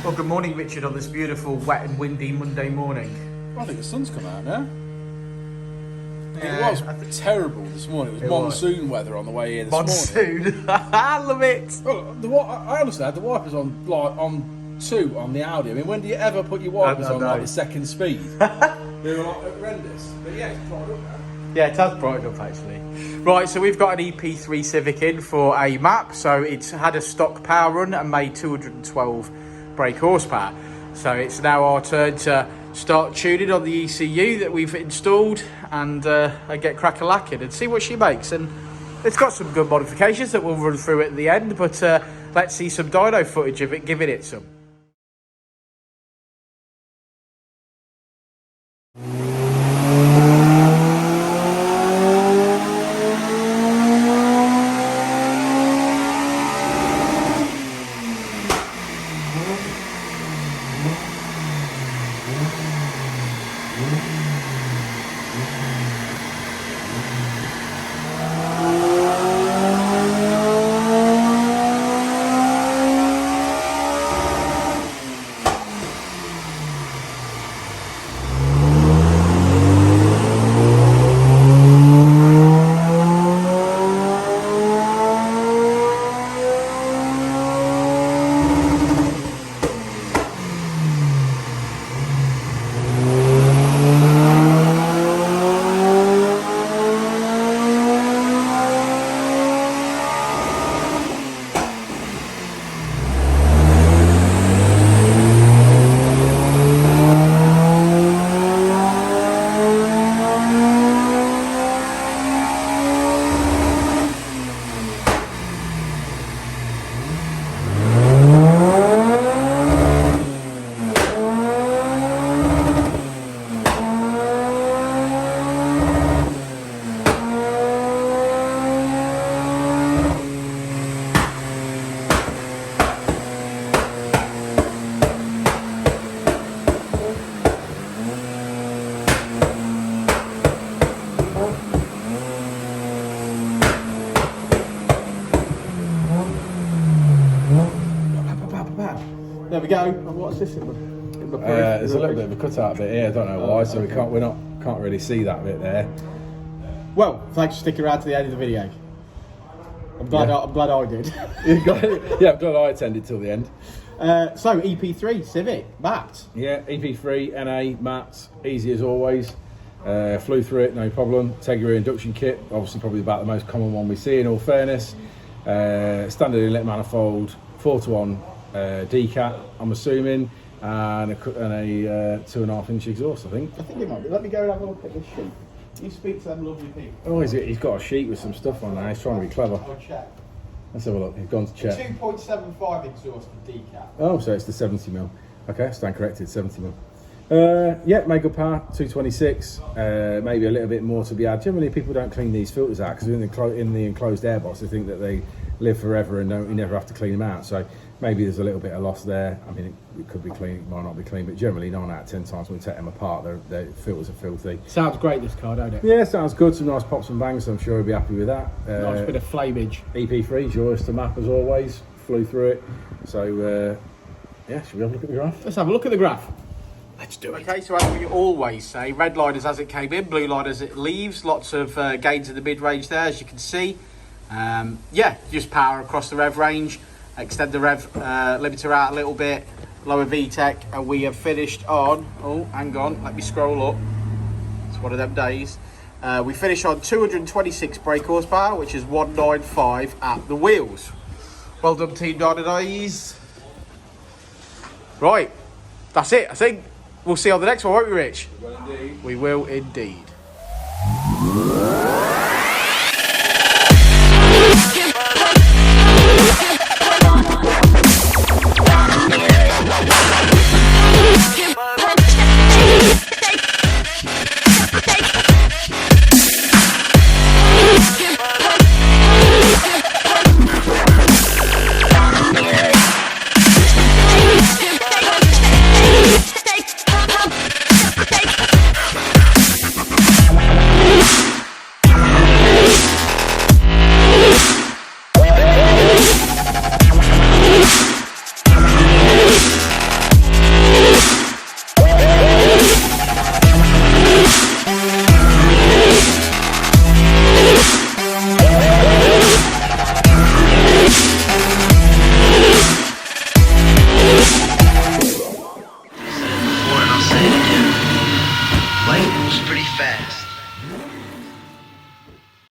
Well, good morning, Richard, on this beautiful, wet and windy Monday morning. I think the sun's come out now. Yeah, it was terrible this morning. It was monsoon weather on the way here this morning. Monsoon? I love it! Well, I honestly had the wipers on like on 2 on the Audi. I mean, when do you ever put your wipers on like the second speed? They were like horrendous. But yeah, it's dried up now. Yeah, it has brightened up actually. Right, so we've got an EP3 Civic in for a map. So it's had a stock power run and made 212 brake horsepower. So it's now our turn to start tuning on the ECU that we've installed and get crack-a-lacking and see what she makes. And it's got some good modifications that we'll run through at the end, but let's see some dyno footage of it, giving it some. There we go. And what's this in the there's a little bit of a cutout bit here. I don't know why, so we can't really see that bit there. Well, thanks for sticking around to the end of the video. I'm glad I did. Yeah, I'm glad I attended till the end. So EP3 Civic mapped. Yeah, EP3 NA mapped, easy as always. Flew through it, no problem. Tegra induction kit, obviously probably about the most common one we see in all fairness. Standard inlet manifold, 4:1 decat, I'm assuming, and a 2.5 inch exhaust, I think. I think it might be. Let me go and have a look at this sheet. You speak to them lovely people. Oh, he's got a sheet with some stuff on there. He's trying to be clever. I'll check. Let's have a look. He's gone to check. 2.75 exhaust for decat. Oh, so it's the 70mm. Okay, stand corrected, 70mm. Yeah, made good power, 226. Maybe a little bit more to be had. Generally, people don't clean these filters out because in the enclosed airbox, they think that they live forever and you never have to clean them out. So maybe there's a little bit of loss there. I mean, it could be clean, it might not be clean, but generally 9 out of 10 times when we take them apart, their filters are filthy. Sounds great, this car, don't it? Yeah, sounds good. Some nice pops and bangs, so I'm sure he'll be happy with that. Nice bit of flamage. EP3, joyous to map as always. Flew through it. So, yeah, should we have a look at the graph? Let's have a look at the graph. Let's do it. Okay, so as we always say, red line is as it came in, blue line as it leaves. Lots of gains in the mid-range there, as you can see. Yeah, just power across the rev range. Extend the rev limiter out a little bit. Lower Vtec, and we have finished on... Oh, hang on, let me scroll up. It's one of them days. We finished on 226 brake horsepower, which is 195 at the wheels. Well done, Team Dynodaze. Right, that's it, I think. We'll see you on the next one, won't we, Rich? We will indeed. We will indeed.